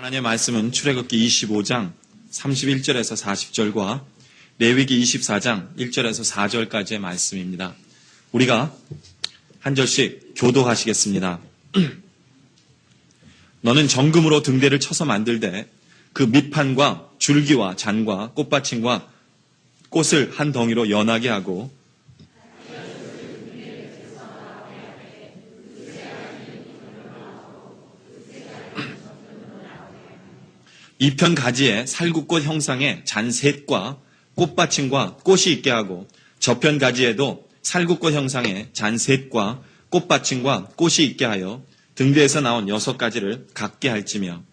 하나님의 말씀은 출애굽기 25장 31절에서 40절과 레위기 24장 1절에서 4절까지의 말씀입니다. 우리가 한 절씩 교독하시겠습니다. 너는 정금으로 등대를 쳐서 만들되 그 밑판과 줄기와 잔과 꽃받침과 꽃을 한 덩이로 연하게 하고 이편 가지에 살구꽃 형상의 잔셋과 꽃받침과 꽃이 있게 하고 저편 가지에도 살구꽃 형상의 잔셋과 꽃받침과 꽃이 있게 하여 등대에서 나온 6가지를 갖게 할지며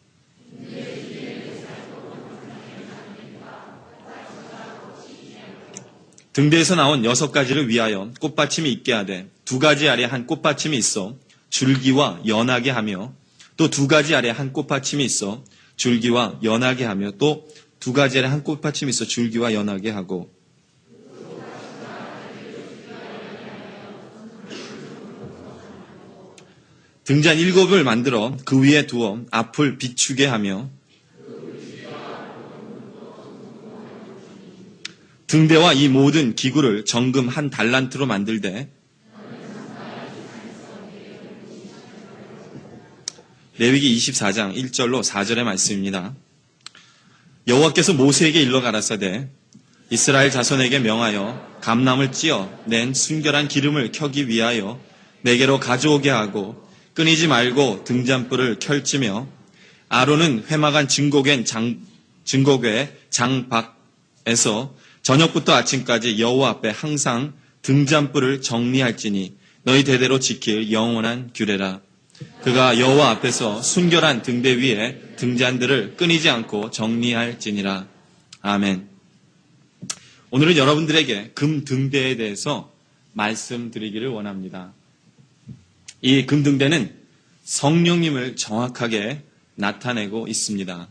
등대에서 나온 6가지를 위하여 꽃받침이 있게 하되 2가지 아래 한 꽃받침이 있어 줄기와 연하게 하며 또 2가지 아래 한 꽃받침이 있어 줄기와 연하게 하며 또 2가지 아래 한 꽃받침이 있어 줄기와 연하게 하고 등잔 7을 만들어 그 위에 두어 앞을 비추게 하며 등대와 이 모든 기구를 정금 1달란트로 만들되 레위기 24장 1절로 4절의 말씀입니다. 여호와께서 모세에게 일러 가라사대 이스라엘 자손에게 명하여 감람을 찧어 낸 순결한 기름을 켜기 위하여 내게로 가져오게 하고 끊이지 말고 등잔불을 켤지며 아론은 회막안 증거궤 장박에서 저녁부터 아침까지 여호와 앞에 항상 등잔불을 정리할지니 너희 대대로 지킬 영원한 규례라. 그가 여호와 앞에서 순결한 등대 위에 등잔들을 끊이지 않고 정리할지니라. 아멘. 오늘은 여러분들에게 금 등대에 대해서 말씀드리기를 원합니다. 이 금 등대는 성령님을 정확하게 나타내고 있습니다.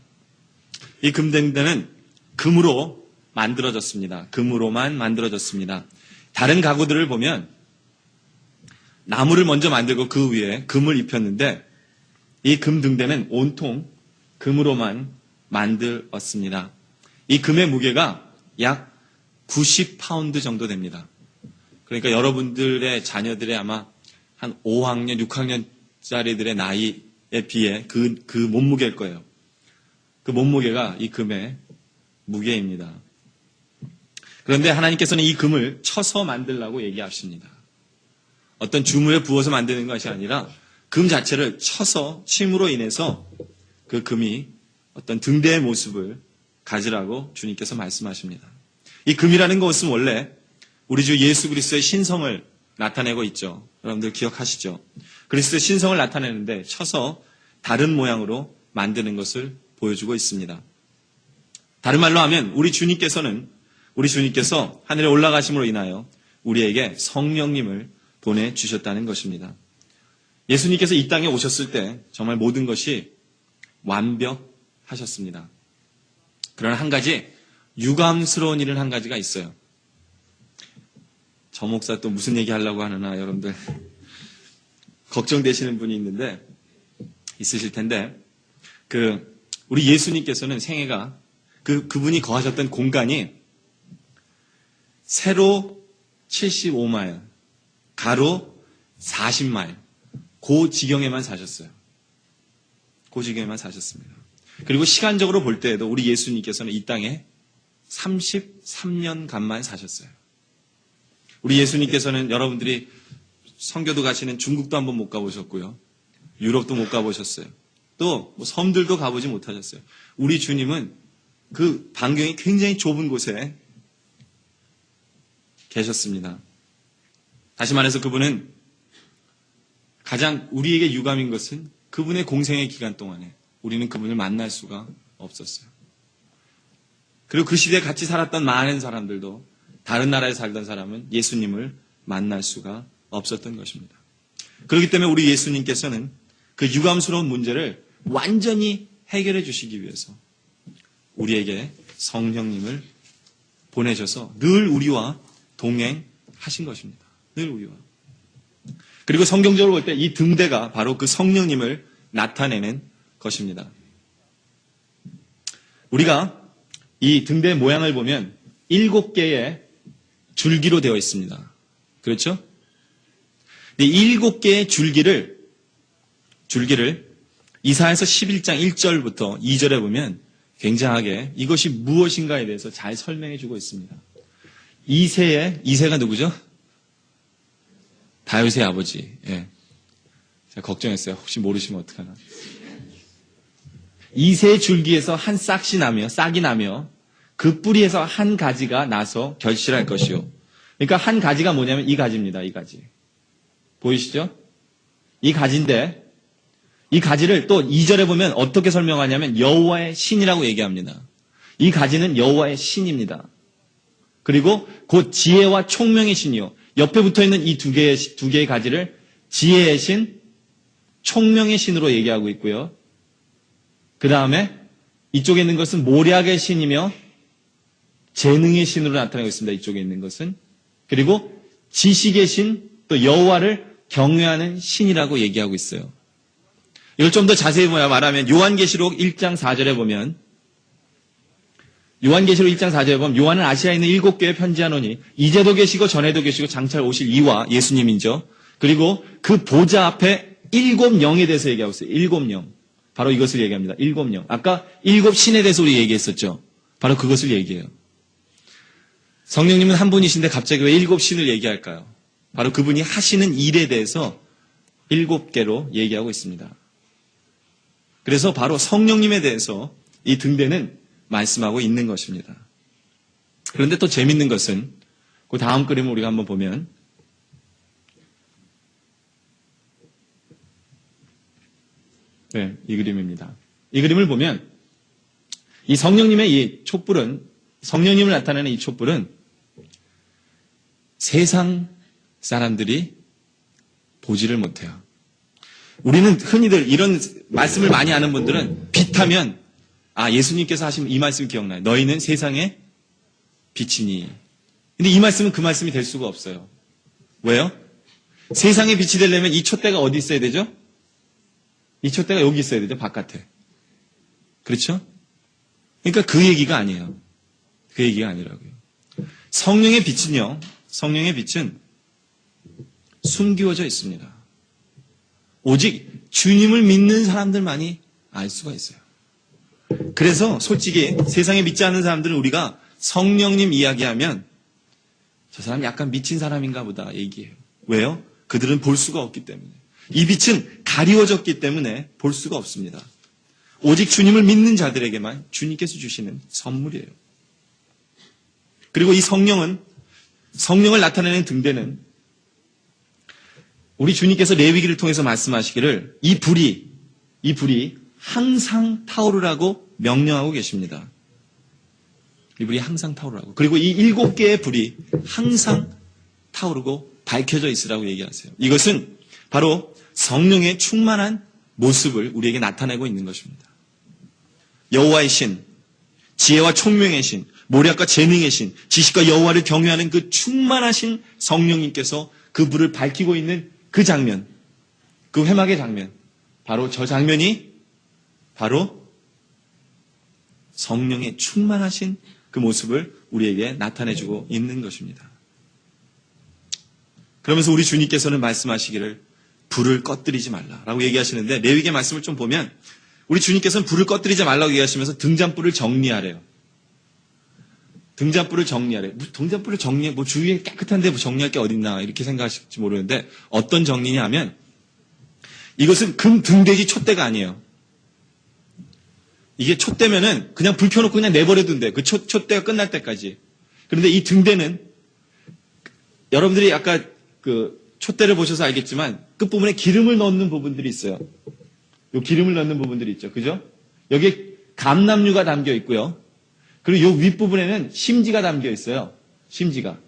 이 금 등대는 금으로 만들어졌습니다. 금으로만 만들어졌습니다. 다른 가구들을 보면 나무를 먼저 만들고 그 위에 금을 입혔는데 이 금 등대는 온통 금으로만 만들었습니다. 이 금의 무게가 약 90파운드 정도 됩니다. 그러니까 여러분들의 자녀들의 아마 한 5학년, 6학년짜리들의 나이에 비해 그 몸무게일 거예요. 그 몸무게가 이 금의 무게입니다. 그런데 하나님께서는 이 금을 쳐서 만들라고 얘기하십니다. 어떤 주물에 부어서 만드는 것이 아니라 금 자체를 쳐서 침으로 인해서 그 금이 어떤 등대의 모습을 가지라고 주님께서 말씀하십니다. 이 금이라는 것은 원래 우리 주 예수 그리스도의 신성을 나타내고 있죠. 여러분들 기억하시죠? 그리스도의 신성을 나타내는데 쳐서 다른 모양으로 만드는 것을 보여주고 있습니다. 다른 말로 하면 우리 주님께서 하늘에 올라가심으로 인하여 우리에게 성령님을 보내주셨다는 것입니다. 예수님께서 이 땅에 오셨을 때 정말 모든 것이 완벽하셨습니다. 그러나 한 가지 유감스러운 일은 한 가지가 있어요. 저 목사 또 무슨 얘기 하려고 하느나 여러분들 걱정되시는 분이 있으실 텐데 우리 예수님께서는 생애가 그분이 거하셨던 공간이 세로 75마일 가로 40마일 그 지경에만 사셨어요. 그 지경에만 사셨습니다. 그리고 시간적으로 볼 때에도 우리 예수님께서는 이 땅에 33년간만 사셨어요. 우리 예수님께서는 여러분들이 선교도 가시는 중국도 한번 못 가보셨고요. 유럽도 못 가보셨어요. 또 섬들도 가보지 못하셨어요. 우리 주님은 그 반경이 굉장히 좁은 곳에 계셨습니다. 다시 말해서 그분은 가장 우리에게 유감인 것은 그분의 공생의 기간 동안에 우리는 그분을 만날 수가 없었어요. 그리고 그 시대에 같이 살았던 많은 사람들도 다른 나라에 살던 사람은 예수님을 만날 수가 없었던 것입니다. 그렇기 때문에 우리 예수님께서는 그 유감스러운 문제를 완전히 해결해 주시기 위해서 우리에게 성령님을 보내셔서 늘 우리와 동행하신 것입니다. 늘 우리와. 그리고 성경적으로 볼 때 이 등대가 바로 그 성령님을 나타내는 것입니다. 우리가 이 등대 모양을 보면 7개의 줄기로 되어 있습니다. 그렇죠? 이 7개의 줄기를 이사야서 11장 1절부터 2절에 보면 굉장하게 이것이 무엇인가에 대해서 잘 설명해 주고 있습니다. 이새가 누구죠? 다윗의 아버지. 예. 제가 걱정했어요. 혹시 모르시면 어떡하나. 이새의 줄기에서 한 싹이 나며 그 뿌리에서 한 가지가 나서 결실할 것이요. 그러니까 한 가지가 뭐냐면 이 가지입니다. 이 가지. 보이시죠? 이 가지인데 이 가지를 또 2절에 보면 어떻게 설명하냐면 여호와의 신이라고 얘기합니다. 이 가지는 여호와의 신입니다. 그리고 곧 지혜와 총명의 신이요. 옆에 붙어있는 이 두 개의 가지를 지혜의 신, 총명의 신으로 얘기하고 있고요. 그 다음에 이쪽에 있는 것은 모략의 신이며 재능의 신으로 나타나고 있습니다. 이쪽에 있는 것은. 그리고 지식의 신, 또 여호와를 경외하는 신이라고 얘기하고 있어요. 이걸 좀 더 자세히 말하면 요한계시록 1장 4절에 보면 요한은 아시아에 있는 7교회에 편지하노니 이제도 계시고 전에도 계시고 장차 오실 이와 예수님이죠. 그리고 그 보좌 앞에 7 영에 대해서 얘기하고 있어요. 7 영. 바로 이것을 얘기합니다. 7 영. 아까 7 신에 대해서 우리 얘기했었죠. 바로 그것을 얘기해요. 성령님은 한 분이신데 갑자기 왜 7 신을 얘기할까요? 바로 그분이 하시는 일에 대해서 7개로 얘기하고 있습니다. 그래서 바로 성령님에 대해서 이 등대는 말씀하고 있는 것입니다. 그런데 또 재밌는 것은 그 다음 그림을 우리가 한번 보면 네, 이 그림입니다. 이 그림을 보면 이 성령님의 이 촛불은 성령님을 나타내는 이 촛불은 세상 사람들이 보지를 못해요. 우리는 흔히들 이런 말씀을 많이 아는 분들은 빛하면 예수님께서 하신 이 말씀이 기억나요. 너희는 세상의 빛이니. 근데 이 말씀은 그 말씀이 될 수가 없어요. 왜요? 세상의 빛이 되려면 이 촛대가 어디 있어야 되죠? 이 촛대가 여기 있어야 되죠. 바깥에. 그렇죠? 그러니까 그 얘기가 아니에요. 그 얘기가 아니라고요. 성령의 빛은요. 성령의 빛은 숨기워져 있습니다. 오직 주님을 믿는 사람들만이 알 수가 있어요. 그래서 솔직히 세상에 믿지 않는 사람들은 우리가 성령님 이야기하면 저 사람 약간 미친 사람인가 보다 얘기해요. 왜요? 그들은 볼 수가 없기 때문에. 이 빛은 가리워졌기 때문에 볼 수가 없습니다. 오직 주님을 믿는 자들에게만 주님께서 주시는 선물이에요. 그리고 이 성령을 나타내는 등대는 우리 주님께서 레위기를 통해서 말씀하시기를 이 불이 항상 타오르라고 명령하고 계십니다. 이 불이 항상 타오르라고. 그리고 이 7개의 불이 항상 타오르고 밝혀져 있으라고 얘기하세요. 이것은 바로 성령의 충만한 모습을 우리에게 나타내고 있는 것입니다. 여호와의 신, 지혜와 총명의 신, 모략과 재능의 신, 지식과 여호와를 경외하는 그 충만하신 성령님께서 그 불을 밝히고 있는 그 장면, 그 회막의 장면, 바로 저 장면이 바로 성령의 충만하신 그 모습을 우리에게 나타내주고 있는 것입니다. 그러면서 우리 주님께서는 말씀하시기를 불을 꺼뜨리지 말라라고 얘기하시는데 레위기 말씀을 좀 보면 우리 주님께서는 불을 꺼뜨리지 말라고 얘기하시면서 등잔불을 정리하래요. 등잔불을 정리하래. 등잔불을 정리해, 주위에 깨끗한데 정리할 게 어딨나, 이렇게 생각하실지 모르는데, 어떤 정리냐 하면, 이것은 금 등대지 촛대가 아니에요. 이게 촛대면은 그냥 불 켜놓고 그냥 내버려둔 대. 그 촛대가 끝날 때까지. 그런데 이 등대는, 여러분들이 아까 그 촛대를 보셔서 알겠지만, 끝부분에 기름을 넣는 부분들이 있어요. 요 기름을 넣는 부분들이 있죠. 그죠? 여기에 감람류가 담겨 있고요. 그리고 요 윗부분에는 심지가 담겨 있어요. 심지가.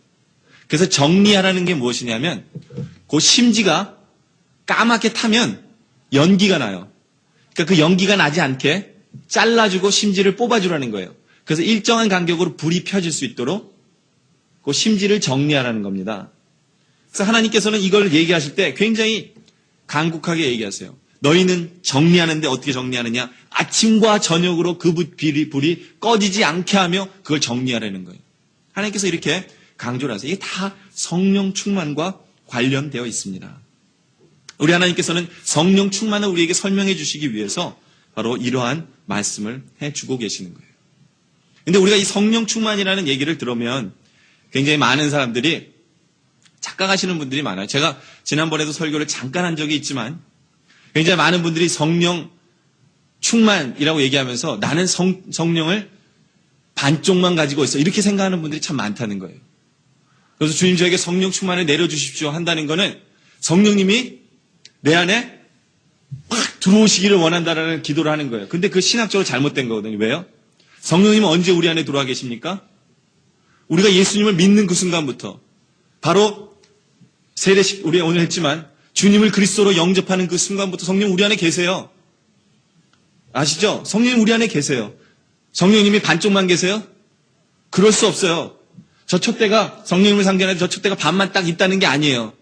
그래서 정리하라는 게 무엇이냐면 그 심지가 까맣게 타면 연기가 나요. 그러니까 그 연기가 나지 않게 잘라주고 심지를 뽑아주라는 거예요. 그래서 일정한 간격으로 불이 펴질 수 있도록 그 심지를 정리하라는 겁니다. 그래서 하나님께서는 이걸 얘기하실 때 굉장히 간곡하게 얘기하세요. 너희는 정리하는데 어떻게 정리하느냐? 아침과 저녁으로 그 불이 꺼지지 않게 하며 그걸 정리하라는 거예요. 하나님께서 이렇게 강조를 하세요. 이게 다 성령 충만과 관련되어 있습니다. 우리 하나님께서는 성령 충만을 우리에게 설명해 주시기 위해서 바로 이러한 말씀을 해주고 계시는 거예요. 근데 우리가 이 성령 충만이라는 얘기를 들으면 굉장히 많은 사람들이 착각하시는 분들이 많아요. 제가 지난번에도 설교를 잠깐 한 적이 있지만 굉장히 많은 분들이 성령 충만이라고 얘기하면서 나는 성령을 반쪽만 가지고 있어. 이렇게 생각하는 분들이 참 많다는 거예요. 그래서 주님 저에게 성령 충만을 내려주십시오 한다는 거는 성령님이 내 안에 팍 들어오시기를 원한다라는 기도를 하는 거예요. 근데 그 신학적으로 잘못된 거거든요. 왜요? 성령님은 언제 우리 안에 들어와 계십니까? 우리가 예수님을 믿는 그 순간부터 바로 세례식 우리 오늘 했지만 주님을 그리스도로 영접하는 그 순간부터 성령 우리 안에 계세요. 아시죠? 성령님 우리 안에 계세요. 성령님이 반쪽만 계세요? 그럴 수 없어요. 저 촛대가 성령님을 상징하는 저 촛대가 반만 딱 있다는 게 아니에요.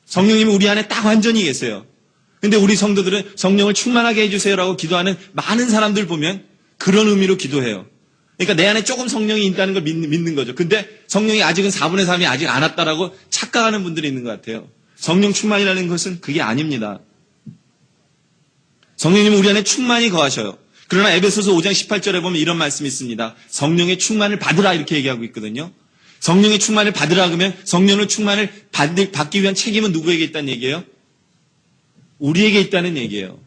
성령님이 우리 안에 딱 완전히 계세요. 근데 우리 성도들은 성령을 충만하게 해주세요라고 기도하는 많은 사람들 보면 그런 의미로 기도해요. 그러니까 내 안에 조금 성령이 있다는 걸 믿는 거죠. 근데 성령이 아직은 4분의 3이 아직 안 왔다라고 착각하는 분들이 있는 것 같아요. 성령 충만이라는 것은 그게 아닙니다. 성령님은 우리 안에 충만히 거하셔요. 그러나 에베소서 5장 18절에 보면 이런 말씀이 있습니다. 성령의 충만을 받으라 이렇게 얘기하고 있거든요. 성령의 충만을 받으라 그러면 성령의 충만을 받기 위한 책임은 누구에게 있다는 얘기예요? 우리에게 있다는 얘기예요.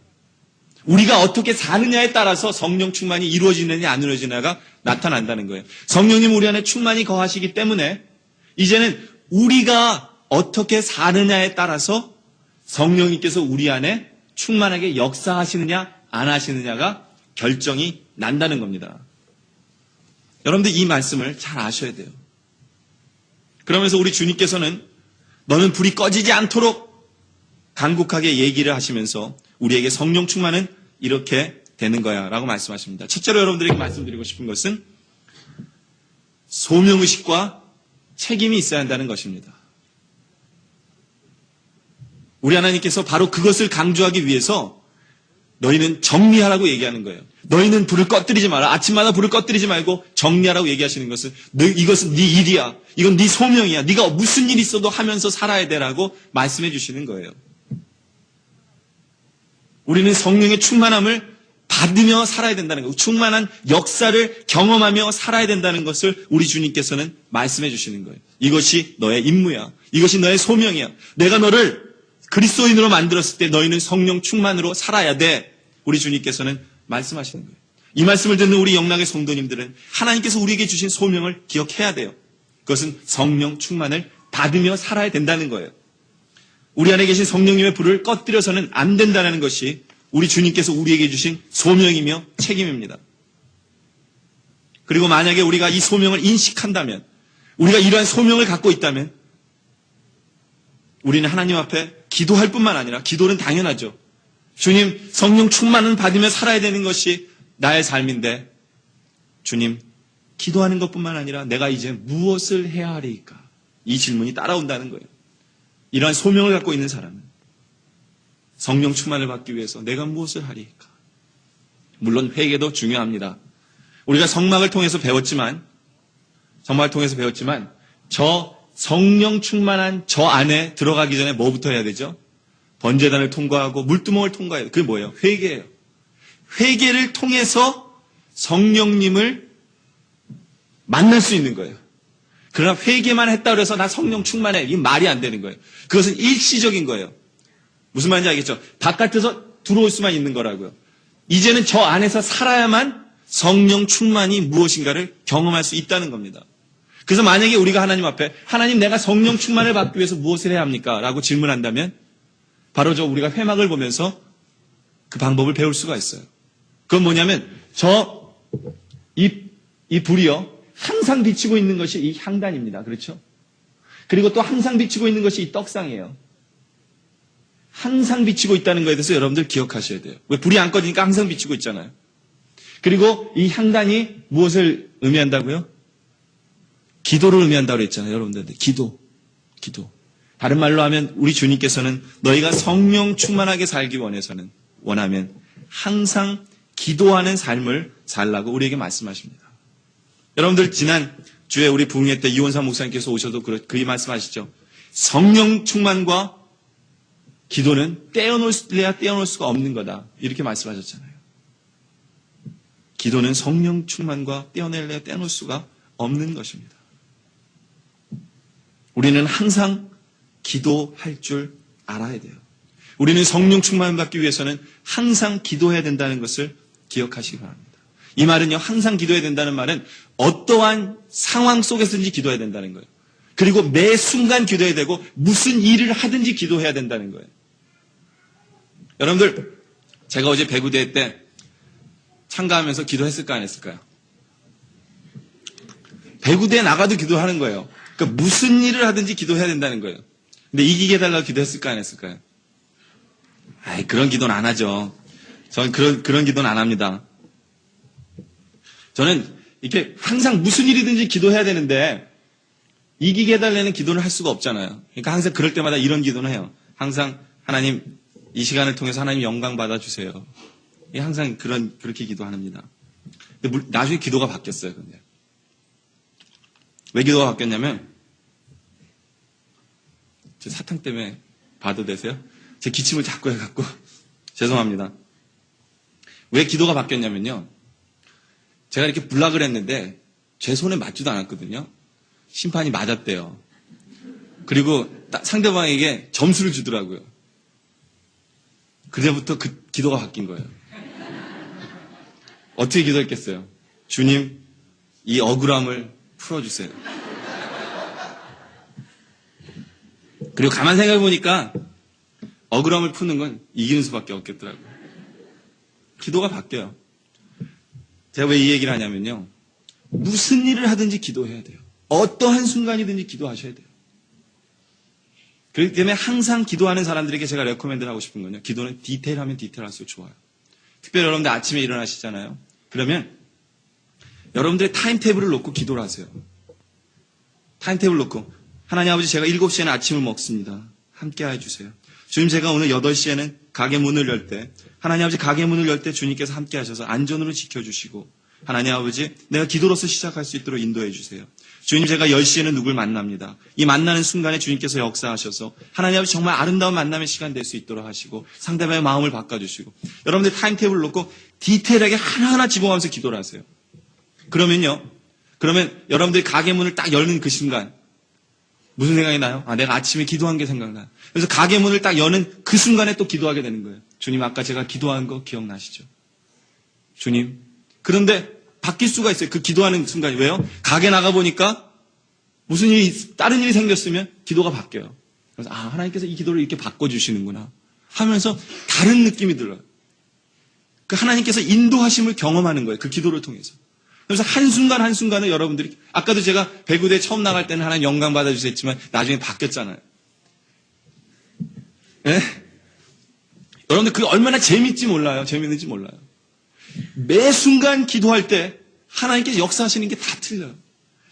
우리가 어떻게 사느냐에 따라서 성령 충만이 이루어지느냐 안 이루어지느냐가 나타난다는 거예요. 성령님 우리 안에 충만히 거하시기 때문에 이제는 우리가 어떻게 사느냐에 따라서 성령님께서 우리 안에 충만하게 역사하시느냐 안 하시느냐가 결정이 난다는 겁니다. 여러분들 이 말씀을 잘 아셔야 돼요. 그러면서 우리 주님께서는 너는 불이 꺼지지 않도록 간곡하게 얘기를 하시면서 우리에게 성령 충만은 이렇게 되는 거야 라고 말씀하십니다. 첫째로 여러분들에게 말씀드리고 싶은 것은 소명의식과 책임이 있어야 한다는 것입니다. 우리 하나님께서 바로 그것을 강조하기 위해서 너희는 정리하라고 얘기하는 거예요. 너희는 불을 꺼뜨리지 마라. 아침마다 불을 꺼뜨리지 말고 정리하라고 얘기하시는 것은 이것은 네 일이야. 이건 네 소명이야. 네가 무슨 일 있어도 하면서 살아야 되라고 말씀해 주시는 거예요. 우리는 성령의 충만함을 받으며 살아야 된다는 것, 충만한 역사를 경험하며 살아야 된다는 것을 우리 주님께서는 말씀해 주시는 거예요. 이것이 너의 임무야. 이것이 너의 소명이야. 내가 너를 그리스도인으로 만들었을 때 너희는 성령 충만으로 살아야 돼. 우리 주님께서는 말씀하시는 거예요. 이 말씀을 듣는 우리 영락의 성도님들은 하나님께서 우리에게 주신 소명을 기억해야 돼요. 그것은 성령 충만을 받으며 살아야 된다는 거예요. 우리 안에 계신 성령님의 불을 꺼뜨려서는 안 된다는 것이 우리 주님께서 우리에게 주신 소명이며 책임입니다. 그리고 만약에 우리가 이 소명을 인식한다면, 우리가 이러한 소명을 갖고 있다면 우리는 하나님 앞에 기도할 뿐만 아니라, 기도는 당연하죠. 주님, 성령 충만을 받으며 살아야 되는 것이 나의 삶인데 주님, 기도하는 것뿐만 아니라 내가 이제 무엇을 해야 하리까? 이 질문이 따라온다는 거예요. 이러한 소명을 갖고 있는 사람은 성령 충만을 받기 위해서 내가 무엇을 하리까? 물론 회개도 중요합니다. 우리가 성막을 통해서 배웠지만 저 성령 충만한 저 안에 들어가기 전에 뭐부터 해야 되죠? 번제단을 통과하고 물두멍을 통과해야 돼요. 그게 뭐예요? 회개예요. 회개를 통해서 성령님을 만날 수 있는 거예요. 그러나 회개만 했다고 해서 나 성령 충만해. 이게 말이 안 되는 거예요. 그것은 일시적인 거예요. 무슨 말인지 알겠죠? 바깥에서 들어올 수만 있는 거라고요. 이제는 저 안에서 살아야만 성령 충만이 무엇인가를 경험할 수 있다는 겁니다. 그래서 만약에 우리가 하나님 앞에 하나님 내가 성령 충만을 받기 위해서 무엇을 해야 합니까? 라고 질문한다면 바로 우리가 회막을 보면서 그 방법을 배울 수가 있어요. 그건 뭐냐면 이 불이요. 항상 비치고 있는 것이 이 향단입니다. 그렇죠? 그리고 또 항상 비치고 있는 것이 이 떡상이에요. 항상 비치고 있다는 것에 대해서 여러분들 기억하셔야 돼요. 왜 불이 안 꺼지니까 항상 비치고 있잖아요. 그리고 이 향단이 무엇을 의미한다고요? 기도를 의미한다고 그랬잖아요. 여러분들. 기도. 다른 말로 하면 우리 주님께서는 너희가 성령 충만하게 살기 원하면 항상 기도하는 삶을 살라고 우리에게 말씀하십니다. 여러분들 지난 주에 우리 부흥회 때 이원삼 목사님께서 오셔도 그 말씀하시죠. 성령 충만과 기도는 떼어놓을 수가 없는 거다. 이렇게 말씀하셨잖아요. 기도는 성령 충만과 떼어놓을 수가 없는 것입니다. 우리는 항상 기도할 줄 알아야 돼요. 우리는 성령 충만을 받기 위해서는 항상 기도해야 된다는 것을 기억하시기 바랍니다. 이 말은요, 항상 기도해야 된다는 말은 어떠한 상황 속에서든지 기도해야 된다는 거예요. 그리고 매 순간 기도해야 되고 무슨 일을 하든지 기도해야 된다는 거예요. 여러분들, 제가 어제 배구대회 때 참가하면서 기도했을까 안 했을까요? 배구대회 나가도 기도하는 거예요. 그러니까 무슨 일을 하든지 기도해야 된다는 거예요. 근데 이기게 해달라고 기도했을까 안 했을까요? 그런 기도는 안 하죠. 저는 그런 기도는 안 합니다. 저는 이렇게 항상 무슨 일이든지 기도해야 되는데 이기게 해달라는 기도를 할 수가 없잖아요. 그러니까 항상 그럴 때마다 이런 기도는 해요. 항상 하나님 이 시간을 통해서 하나님 영광 받아주세요. 항상 그렇게 기도합니다. 근데 나중에 기도가 바뀌었어요. 근데 왜 기도가 바뀌었냐면 제 사탕 때문에 봐도 되세요? 제 기침을 자꾸 해갖고 죄송합니다. 왜 기도가 바뀌었냐면요. 제가 이렇게 블락을 했는데 제 손에 맞지도 않았거든요. 심판이 맞았대요. 그리고 상대방에게 점수를 주더라고요. 그때부터 그 기도가 바뀐 거예요. 어떻게 기도했겠어요? 주님, 이 억울함을 풀어주세요. 그리고 가만 생각해보니까 억울함을 푸는 건 이기는 수밖에 없겠더라고요. 기도가 바뀌어요. 제가 왜 이 얘기를 하냐면요. 무슨 일을 하든지 기도해야 돼요. 어떠한 순간이든지 기도하셔야 돼요. 그렇기 때문에 항상 기도하는 사람들에게 제가 레코멘드를 하고 싶은 건요. 기도는 디테일하면 디테일할수록 좋아요. 특별히 여러분들 아침에 일어나시잖아요. 그러면 여러분들의 타임테이블을 놓고 기도를 하세요. 타임테이블을 놓고 하나님 아버지 제가 7시에는 아침을 먹습니다. 함께 해주세요. 주님 제가 오늘 8시에는 가게 문을 열 때 하나님 아버지 가게 문을 열 때 주님께서 함께 하셔서 안전으로 지켜주시고 하나님 아버지 내가 기도로서 시작할 수 있도록 인도해 주세요. 주님 제가 10시에는 누굴 만납니다. 이 만나는 순간에 주님께서 역사하셔서 하나님 아버지 정말 아름다운 만남의 시간 될 수 있도록 하시고 상대방의 마음을 바꿔주시고 여러분들 타임테이블을 놓고 디테일하게 하나하나 집어가면서 기도를 하세요. 그러면 여러분들이 가게 문을 딱 열는 그 순간 무슨 생각이 나요? 내가 아침에 기도한 게 생각나요. 그래서 가게 문을 딱 여는 그 순간에 또 기도하게 되는 거예요. 주님 아까 제가 기도한 거 기억나시죠? 주님. 그런데 바뀔 수가 있어요. 그 기도하는 순간이. 왜요? 가게 나가보니까 무슨 일이 다른 일이 생겼으면 기도가 바뀌어요. 그래서 하나님께서 이 기도를 이렇게 바꿔주시는구나 하면서 다른 느낌이 들어요. 그 하나님께서 인도하심을 경험하는 거예요. 그 기도를 통해서. 그래서 한순간 한순간에 여러분들이 아까도 제가 배구대 처음 나갈 때는 하나님 영광 받아주세요 했지만 나중에 바뀌었잖아요. 네? 여러분들 그게 얼마나 재밌는지 몰라요. 매 순간 기도할 때 하나님께서 역사하시는 게 다 틀려요.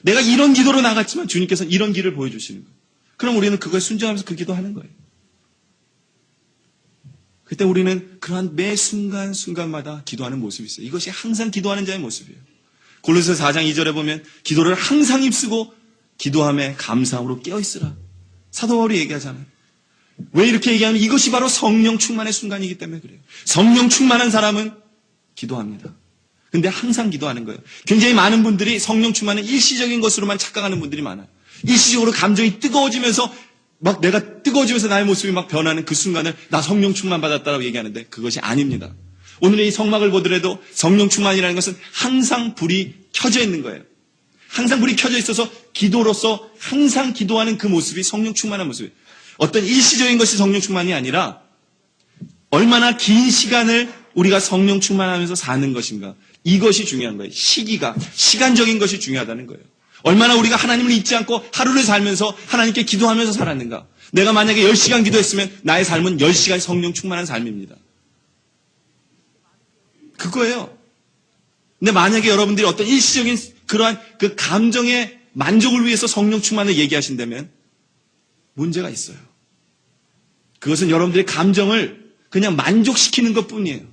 내가 이런 기도로 나갔지만 주님께서 이런 길을 보여주시는 거예요. 그럼 우리는 그걸 순종하면서 그 기도하는 거예요. 그때 우리는 그러한 매 순간마다 기도하는 모습이 있어요. 이것이 항상 기도하는 자의 모습이에요. 골로새서 4장 2절에 보면 기도를 항상 힘쓰고 기도함에 감사함으로 깨어있으라. 사도 바울이 얘기하잖아요. 왜 이렇게 얘기하면 이것이 바로 성령 충만의 순간이기 때문에 그래요. 성령 충만한 사람은 기도합니다. 근데 항상 기도하는 거예요. 굉장히 많은 분들이 성령 충만은 일시적인 것으로만 착각하는 분들이 많아요. 일시적으로 감정이 뜨거워지면서 막 내가 뜨거워지면서 나의 모습이 막 변하는 그 순간을 나 성령 충만 받았다라고 얘기하는데 그것이 아닙니다. 오늘의 이 성막을 보더라도 성령 충만이라는 것은 항상 불이 켜져 있는 거예요. 항상 불이 켜져 있어서 기도로서 항상 기도하는 그 모습이 성령 충만한 모습이에요. 어떤 일시적인 것이 성령 충만이 아니라 얼마나 긴 시간을 우리가 성령 충만하면서 사는 것인가. 이것이 중요한 거예요. 시간적인 것이 중요하다는 거예요. 얼마나 우리가 하나님을 잊지 않고 하루를 살면서 하나님께 기도하면서 살았는가. 내가 만약에 10시간 기도했으면 나의 삶은 10시간 성령 충만한 삶입니다. 그거예요. 근데 만약에 여러분들이 어떤 일시적인 그러한 그 감정의 만족을 위해서 성령 충만을 얘기하신다면 문제가 있어요. 그것은 여러분들의 감정을 그냥 만족시키는 것뿐이에요.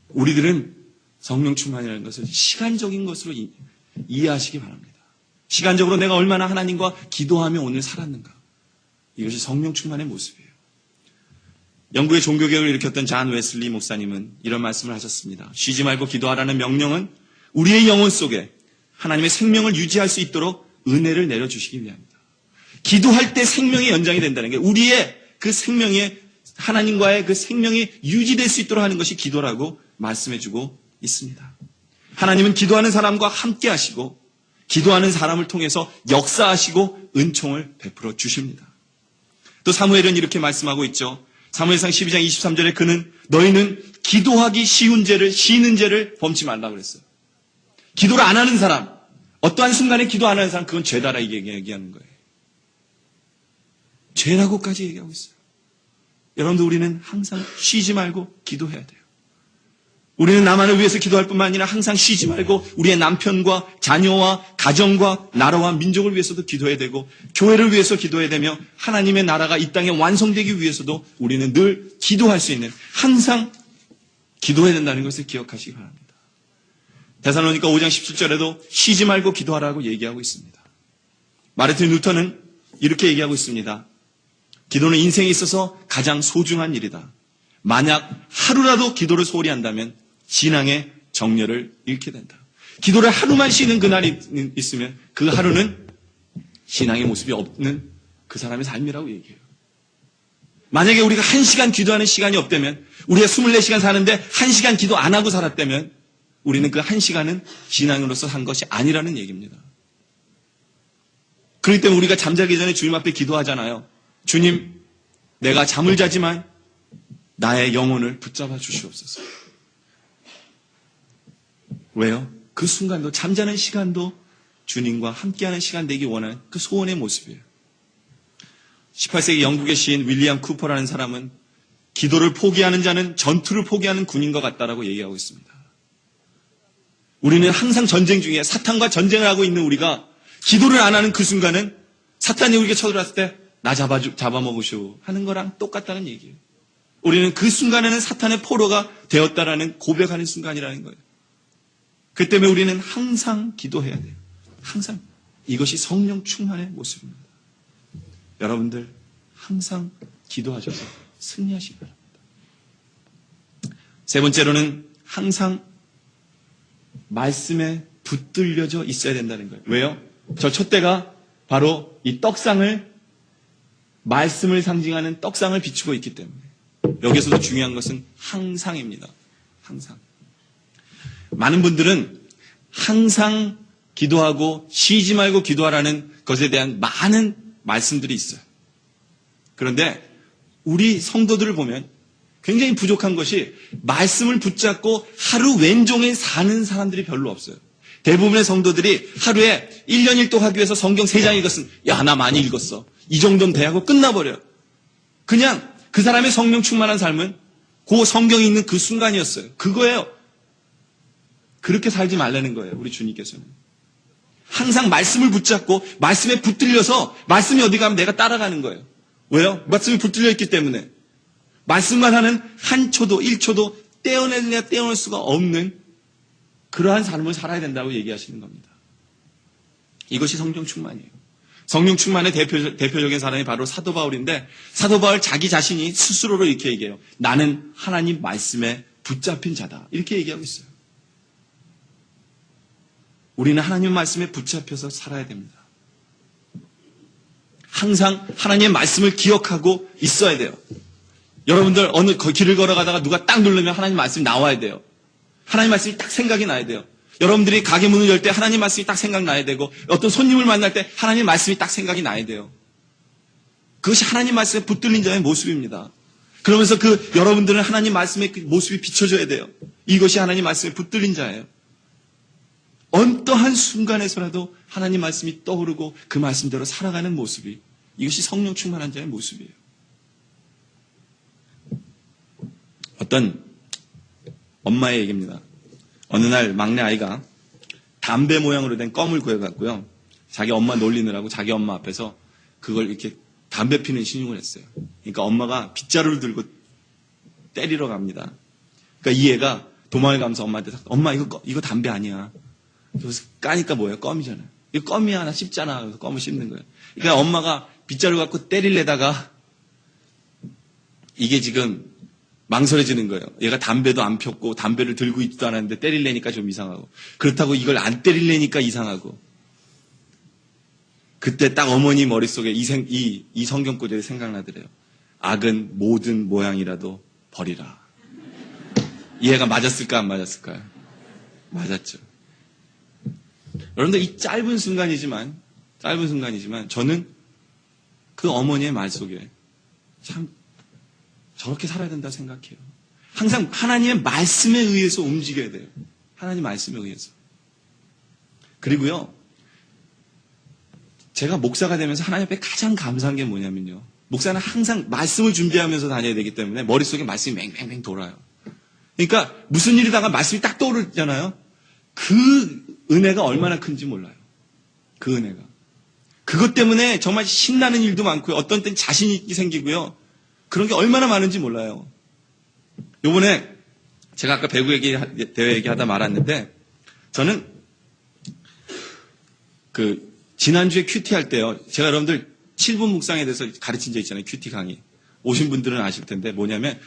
우리들은 성령 충만이라는 것을 시간적인 것으로 이해하시기 바랍니다. 시간적으로 내가 얼마나 하나님과 기도하며 오늘 살았는가. 이것이 성령 충만의 모습이에요. 영국의 종교개혁을 일으켰던 잔 웨슬리 목사님은 이런 말씀을 하셨습니다. 쉬지 말고 기도하라는 명령은 우리의 영혼 속에 하나님의 생명을 유지할 수 있도록 은혜를 내려주시기 위함이다. 기도할 때 생명이 연장이 된다는 게 우리의 그 생명이 하나님과의 그 생명이 유지될 수 있도록 하는 것이 기도라고 말씀해주고 있습니다. 하나님은 기도하는 사람과 함께 하시고 기도하는 사람을 통해서 역사하시고 은총을 베풀어 주십니다. 또 사무엘은 이렇게 말씀하고 있죠. 사무엘상 12장 23절에 그는 너희는 기도하기 쉬는 죄를 범치 말라 그랬어요. 기도를 안 하는 사람, 어떠한 순간에 기도 안 하는 사람, 그건 죄다라 이게 얘기하는 거예요. 죄라고까지 얘기하고 있어요. 여러분들 우리는 항상 쉬지 말고 기도해야 돼요. 우리는 나만을 위해서 기도할 뿐만 아니라 항상 쉬지 말고 우리의 남편과 자녀와 가정과 나라와 민족을 위해서도 기도해야 되고 교회를 위해서 기도해야 되며 하나님의 나라가 이 땅에 완성되기 위해서도 우리는 늘 기도할 수 있는 항상 기도해야 된다는 것을 기억하시기 바랍니다. 데살로니가 5장 17절에도 쉬지 말고 기도하라고 얘기하고 있습니다. 마르틴 루터는 이렇게 얘기하고 있습니다. 기도는 인생에 있어서 가장 소중한 일이다. 만약 하루라도 기도를 소홀히 한다면 신앙의 정열을 잃게 된다. 기도를 하루만 쉬는 그날이 있으면 그 하루는 신앙의 모습이 없는 그 사람의 삶이라고 얘기해요. 만약에 우리가 1시간 기도하는 시간이 없다면 우리가 24시간 사는데 1시간 기도 안 하고 살았다면 우리는 그 1시간은 신앙으로서 산 것이 아니라는 얘기입니다. 그렇기 때문에 우리가 잠자기 전에 주님 앞에 기도하잖아요. 주님, 내가 잠을 자지만 나의 영혼을 붙잡아 주시옵소서. 왜요? 그 순간도 잠자는 시간도 주님과 함께하는 시간 되기 원하는 그 소원의 모습이에요. 18세기 영국의 시인 윌리엄 쿠퍼라는 사람은 기도를 포기하는 자는 전투를 포기하는 군인과 같다라고 얘기하고 있습니다. 우리는 항상 전쟁 중에 사탄과 전쟁을 하고 있는 우리가 기도를 안 하는 그 순간은 사탄이 우리에게 쳐들어왔을 때 나 잡아먹으시오 하는 거랑 똑같다는 얘기예요. 우리는 그 순간에는 사탄의 포로가 되었다라는 고백하는 순간이라는 거예요. 그 때문에 우리는 항상 기도해야 돼요. 항상. 이것이 성령 충만의 모습입니다. 여러분들 항상 기도하셔서 승리하시기 바랍니다. 세 번째로는 항상 말씀에 붙들려져 있어야 된다는 거예요. 왜요? 저 촛대가 바로 이 떡상을 말씀을 상징하는 떡상을 비추고 있기 때문에 여기서도 중요한 것은 항상입니다. 항상. 많은 분들은 항상 기도하고 쉬지 말고 기도하라는 것에 대한 많은 말씀들이 있어요. 그런데 우리 성도들을 보면 굉장히 부족한 것이 말씀을 붙잡고 하루 왼종일 사는 사람들이 별로 없어요. 대부분의 성도들이 하루에 1년 1도 하기 위해서 성경 3장 읽었으면 야, 나 많이 읽었어. 이 정도는 돼 하고 끝나버려요. 그냥 그 사람의 성령 충만한 삶은 그 성경이 있는 그 순간이었어요. 그거예요. 그렇게 살지 말라는 거예요. 우리 주님께서는. 항상 말씀을 붙잡고 말씀에 붙들려서 말씀이 어디 가면 내가 따라가는 거예요. 왜요? 말씀이 붙들려 있기 때문에. 말씀만 하는 한 초도 1초도 떼어내느냐 떼어낼 수가 없는 그러한 삶을 살아야 된다고 얘기하시는 겁니다. 이것이 성령 충만이에요. 성령 충만의 대표적인 사람이 바로 사도 바울인데 사도 바울 자기 자신이 스스로로 이렇게 얘기해요. 나는 하나님 말씀에 붙잡힌 자다. 이렇게 얘기하고 있어요. 우리는 하나님 말씀에 붙잡혀서 살아야 됩니다. 항상 하나님의 말씀을 기억하고 있어야 돼요. 여러분들 어느 길을 걸어가다가 누가 딱 누르면 하나님 말씀이 나와야 돼요. 하나님 말씀이 딱 생각이 나야 돼요. 여러분들이 가게 문을 열 때 하나님 말씀이 딱 생각나야 되고 어떤 손님을 만날 때 하나님 말씀이 딱 생각이 나야 돼요. 그것이 하나님 말씀에 붙들린 자의 모습입니다. 그러면서 그 여러분들은 하나님 말씀의 그 모습이 비춰져야 돼요. 이것이 하나님 말씀에 붙들린 자예요. 어떠한 순간에서라도 하나님 말씀이 떠오르고 그 말씀대로 살아가는 모습이 이것이 성령 충만한 자의 모습이에요. 어떤 엄마의 얘기입니다. 어느 날 막내 아이가 담배 모양으로 된 껌을 구해갔고요. 자기 엄마 놀리느라고 자기 엄마 앞에서 그걸 이렇게 담배 피는 신용을 했어요. 그러니까 엄마가 빗자루를 들고 때리러 갑니다. 그러니까 이 애가 도망을 가면서 엄마한테 엄마 이거 담배 아니야. 그래서 까니까 뭐예요? 껌이잖아요. 이거 껌이야. 나 씹잖아. 그래서 껌을 씹는 거예요. 그러니까 엄마가 빗자루 갖고 때리려다가 이게 지금 망설여지는 거예요. 얘가 담배도 안 폈고 담배를 들고 있지도 않았는데 때리려니까 좀 이상하고 그렇다고 이걸 안 때리려니까 이상하고 그때 딱 어머니 머릿속에 이 성경 구절이 생각나더래요. 악은 모든 모양이라도 버리라. 이 애가 맞았을까 안 맞았을까요? 맞았죠. 여러분들 이 짧은 순간이지만 저는 그 어머니의 말 속에 참 저렇게 살아야 된다 생각해요. 항상 하나님의 말씀에 의해서 움직여야 돼요. 하나님 말씀에 의해서. 그리고요, 제가 목사가 되면서 하나님 앞에 가장 감사한 게 뭐냐면요. 목사는 항상 말씀을 준비하면서 다녀야 되기 때문에 머릿속에 말씀이 맹맹맹 돌아요. 그러니까 무슨 일이 다가 말씀이 딱 떠오르잖아요. 그 은혜가 얼마나 큰지 몰라요. 그 은혜가. 그것 때문에 정말 신나는 일도 많고요. 어떤 때는 자신 있게 생기고요. 그런 게 얼마나 많은지 몰라요. 요번에 제가 아까 배구 대회 얘기하다 말았는데 저는 지난주에 큐티 할 때요. 제가 여러분들 7분 묵상에 대해서 가르친 적 있잖아요. 큐티 강의. 오신 분들은 아실 텐데 뭐냐면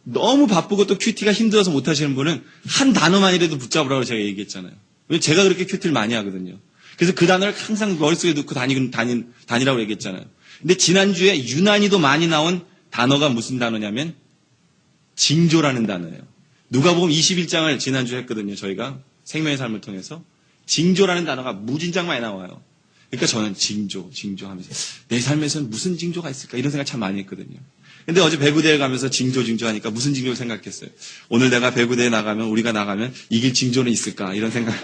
너무 바쁘고 또 큐티가 힘들어서 못 하시는 분은 한 단어만이라도 붙잡으라고 제가 얘기했잖아요. 왜냐면 제가 그렇게 큐티를 많이 하거든요. 그래서 그 단어를 항상 머릿속에 넣고 다니라고 얘기했잖아요. 근데 지난주에 유난히도 많이 나온 단어가 무슨 단어냐면 징조라는 단어예요. 누가복음 21장을 지난주에 했거든요. 저희가 생명의 삶을 통해서. 징조라는 단어가 무진장 많이 나와요. 그러니까 저는 징조 하면서 내 삶에서는 무슨 징조가 있을까 이런 생각 참 많이 했거든요. 근데 어제 배구대회 가면서 징조 하니까 무슨 징조를 생각했어요. 오늘 내가 배구대회 나가면 우리가 나가면 이길 징조는 있을까 이런 생각.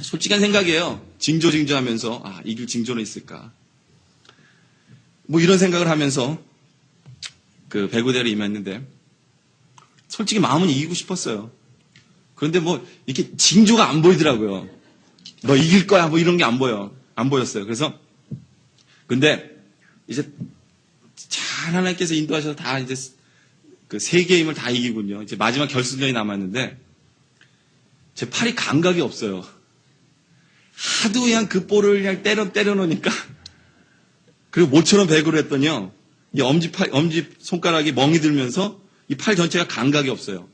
솔직한 생각이에요. 징조 하면서 이길 징조는 있을까. 뭐 이런 생각을 하면서 그 배구대회를 임했는데 솔직히 마음은 이기고 싶었어요. 그런데 뭐 이렇게 징조가 안 보이더라고요. 너 이길 거야 뭐 이런 게 안 보였어요. 그래서 근데 이제 잘 하나님께서 인도하셔서 다 이제 그 세 게임을 다 이기군요. 이제 마지막 결승전이 남았는데 제 팔이 감각이 없어요. 하도 그냥 그 볼을 그냥 때려 놓으니까 그리고 모처럼 배구를 했더니요. 이 엄지 손가락이 멍이 들면서 이 팔 전체가 감각이 없어요.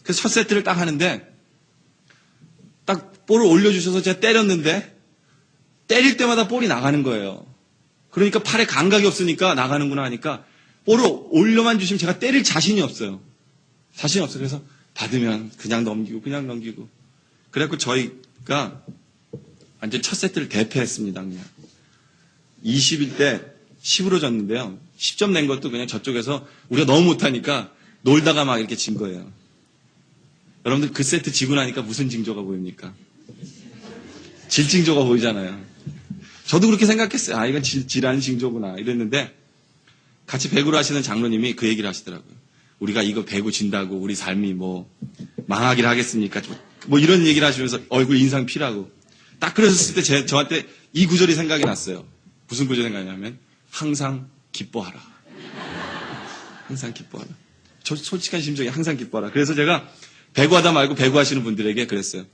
그래서 첫 세트를 딱 하는데 딱 볼을 올려주셔서 제가 때렸는데 때릴 때마다 볼이 나가는 거예요. 그러니까 팔에 감각이 없으니까 나가는구나 하니까 볼을 올려만 주시면 제가 때릴 자신이 없어요. 그래서 받으면 그냥 넘기고. 그래갖고 저희가 완전 첫 세트를 대패했습니다. 그냥 21대 10으로 졌는데요. 10점 낸 것도 그냥 저쪽에서 우리가 너무 못하니까 놀다가 막 이렇게 진 거예요. 여러분들 그 세트 지고 나니까 무슨 징조가 보입니까? 질 징조가 보이잖아요. 저도 그렇게 생각했어요. 이건 질하는 징조구나 이랬는데 같이 배구를 하시는 장로님이 그 얘기를 하시더라고요. 우리가 이거 배구 진다고 우리 삶이 뭐 망하기를 하겠습니까? 뭐 이런 얘기를 하시면서 얼굴 인상 피라고. 딱 그러셨을 때 저한테 이 구절이 생각이 났어요. 무슨 구절이 생각나냐면 항상 기뻐하라. 항상 기뻐하라. 솔직한 심정에 항상 기뻐하라. 그래서 제가 배구하다 말고 배구하시는 분들에게 그랬어요.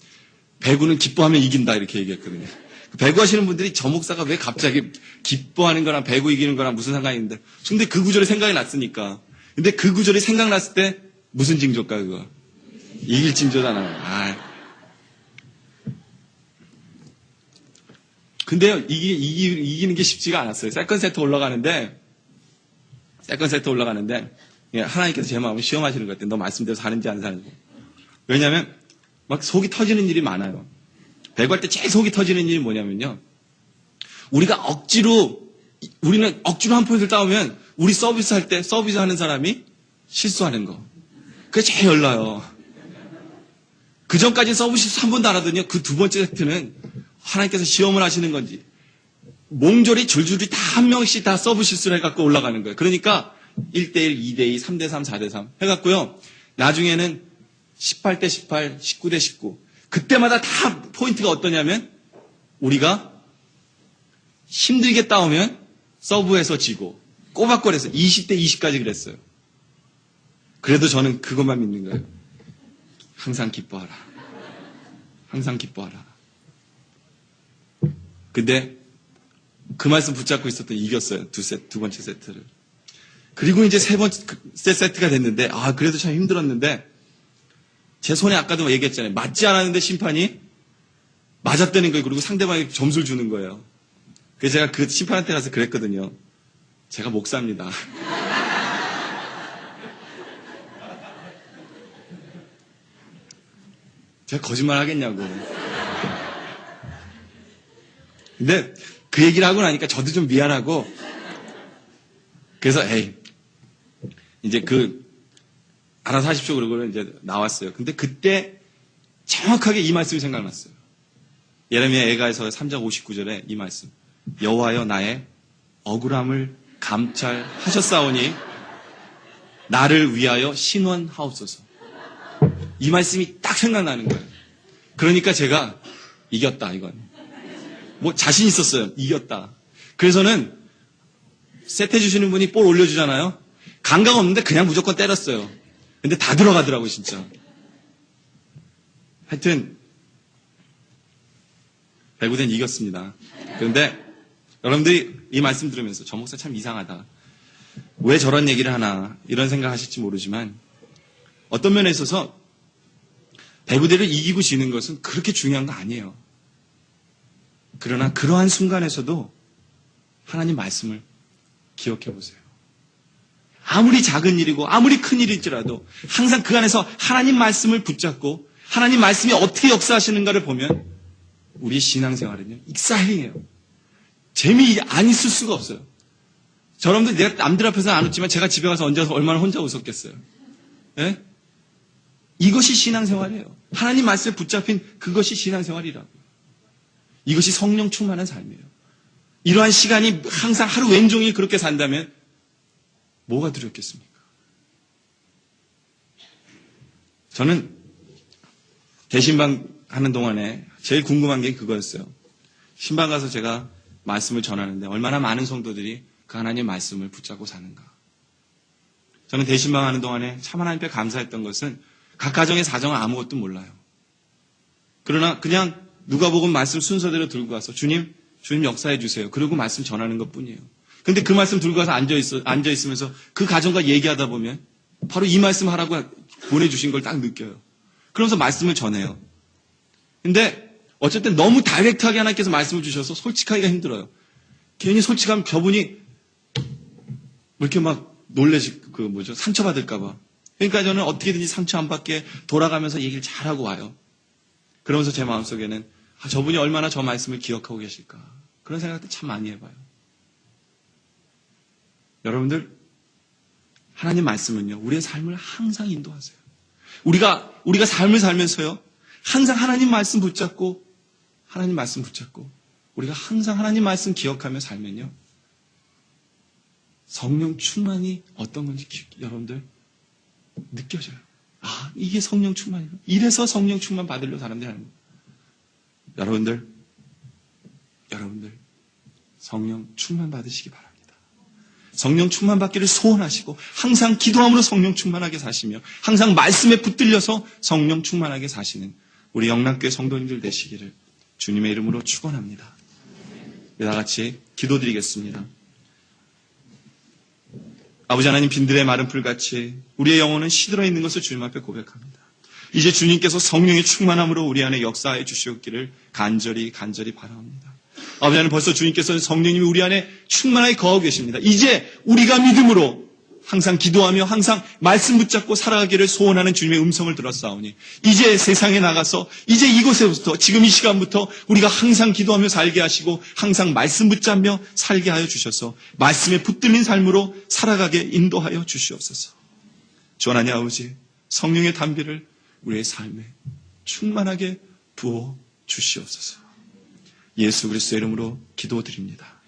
배구는 기뻐하면 이긴다 이렇게 얘기했거든요. 배구하시는 분들이 저 목사가 왜 갑자기 기뻐하는 거랑 배구 이기는 거랑 무슨 상관이 있는데. 근데 그 구절이 생각이 났으니까. 근데 그 구절이 생각났을 때 무슨 징조일까 그거? 이길 징조잖아요. 근데요, 이기는 게 쉽지가 않았어요. 세컨 세트 올라가는데, 하나님께서 제 마음을 시험하시는 것 같아요. 너 말씀대로 사는지 안 사는지. 왜냐면, 막 속이 터지는 일이 많아요. 배구할 때 제일 속이 터지는 일이 뭐냐면요. 우리는 억지로 한 포인트를 따오면, 우리 서비스 하는 사람이 실수하는 거. 그게 제일 열나요. 그 전까지 서브 실수 한 번도 안 하더니요. 그 두 번째 세트는 하나님께서 시험을 하시는 건지 몽졸이 줄줄이 다 한 명씩 다 서브 실수를 해갖고 올라가는 거예요. 그러니까 1대1, 2대2, 3대3, 4대3 해갖고요. 나중에는 18대18, 19대19 그때마다 다 포인트가 어떠냐면 우리가 힘들게 싸우면 서브에서 지고 꼬박꼬리에서 20대 20까지 그랬어요. 그래도 저는 그것만 믿는 거예요. 항상 기뻐하라. 항상 기뻐하라. 근데 그 말씀 붙잡고 있었더니 이겼어요. 두 번째 세트를. 그리고 이제 세 번째 세트가 됐는데, 그래도 참 힘들었는데, 제 손에 아까도 얘기했잖아요. 맞지 않았는데 심판이 맞았다는 거예요. 그리고 상대방이 점수를 주는 거예요. 그래서 제가 그 심판한테 가서 그랬거든요. 제가 목사입니다. 제가 거짓말 하겠냐고. 근데 그 얘기를 하고 나니까 저도 좀 미안하고, 그래서 이제 알아서 하십시오. 그러고 이제 나왔어요. 근데 그때 정확하게 이 말씀이 생각났어요. 예레미야 애가에서 3장 59절에 이 말씀. 여호와여 나의 억울함을 감찰하셨사오니 나를 위하여 신원하옵소서. 이 말씀이 딱 생각나는 거예요. 그러니까 제가 이겼다, 이건. 뭐 자신 있었어요. 이겼다. 그래서는 세트 주시는 분이 볼 올려주잖아요. 감각 없는데 그냥 무조건 때렸어요. 근데 다 들어가더라고요, 진짜. 하여튼 배구대는 이겼습니다. 그런데 여러분들이 이 말씀 들으면서 저 목사 참 이상하다. 왜 저런 얘기를 하나 이런 생각 하실지 모르지만 어떤 면에 있어서 배구대를 이기고 지는 것은 그렇게 중요한 거 아니에요. 그러나 그러한 순간에서도 하나님 말씀을 기억해 보세요. 아무리 작은 일이고 아무리 큰 일일지라도 항상 그 안에서 하나님 말씀을 붙잡고 하나님 말씀이 어떻게 역사하시는가를 보면 우리 신앙생활은요 익사해요. 재미 안 있을 수가 없어요. 여러분들 내가 남들 앞에서는 안 웃지만 제가 집에 가서 앉아서 얼마나 혼자 웃었겠어요. 네? 이것이 신앙생활이에요. 하나님 말씀에 붙잡힌 그것이 신앙생활이라고요. 이것이 성령 충만한 삶이에요. 이러한 시간이 항상 하루 왼종일 그렇게 산다면 뭐가 두렵겠습니까? 저는 대신방 하는 동안에 제일 궁금한 게 그거였어요. 신방 가서 제가 말씀을 전하는데 얼마나 많은 성도들이 그 하나님의 말씀을 붙잡고 사는가. 저는 대신방 하는 동안에 참 하나님 앞에 감사했던 것은 각 가정의 사정은 아무것도 몰라요. 그러나 그냥 누가복음 말씀 순서대로 들고 가서 주님 역사해 주세요. 그리고 말씀 전하는 것뿐이에요. 근데 그 말씀 들고 가서 앉아있으면서 그 가정과 얘기하다 보면 바로 이 말씀 하라고 보내주신 걸 딱 느껴요. 그러면서 말씀을 전해요. 근데 어쨌든 너무 다이렉트하게 하나님께서 말씀을 주셔서 솔직하기가 힘들어요. 괜히 솔직하면 저분이 이렇게 막 상처받을까봐. 그러니까 저는 어떻게든지 상처 안 받게 돌아가면서 얘기를 잘하고 와요. 그러면서 제 마음속에는 저분이 얼마나 저 말씀을 기억하고 계실까. 그런 생각도 참 많이 해봐요. 여러분들, 하나님 말씀은요, 우리의 삶을 항상 인도하세요. 우리가 삶을 살면서요, 항상 하나님 말씀 붙잡고, 우리가 항상 하나님 말씀 기억하며 살면요, 성령 충만이 어떤 건지 여러분들 느껴져요. 이게 성령 충만이에요. 이래서 성령 충만 받으려고 사람들이 하는 거예요. 여러분들, 성령 충만 받으시기 바랍니다. 성령 충만 받기를 소원하시고 항상 기도함으로 성령 충만하게 사시며 항상 말씀에 붙들려서 성령 충만하게 사시는 우리 영락교회 성도님들 되시기를 주님의 이름으로 축원합니다. 다 같이 기도드리겠습니다. 아버지 하나님, 빈들의 마른 풀같이 우리의 영혼은 시들어 있는 것을 주님 앞에 고백합니다. 이제 주님께서 성령의 충만함으로 우리 안에 역사해 주시옵기를 간절히 바라옵니다. 아버지 하나님, 벌써 주님께서는 성령님이 우리 안에 충만하게 거하고 계십니다. 이제 우리가 믿음으로 항상 기도하며 항상 말씀 붙잡고 살아가기를 소원하는 주님의 음성을 들었사오니 이제 세상에 나가서 이제 이곳에부터 지금 이 시간부터 우리가 항상 기도하며 살게 하시고 항상 말씀 붙잡며 살게 하여 주셔서 말씀에 붙들린 삶으로 살아가게 인도하여 주시옵소서. 주 하나님 아버지, 성령의 담비를 우리의 삶에 충만하게 부어 주시옵소서. 예수 그리스도의 이름으로 기도드립니다.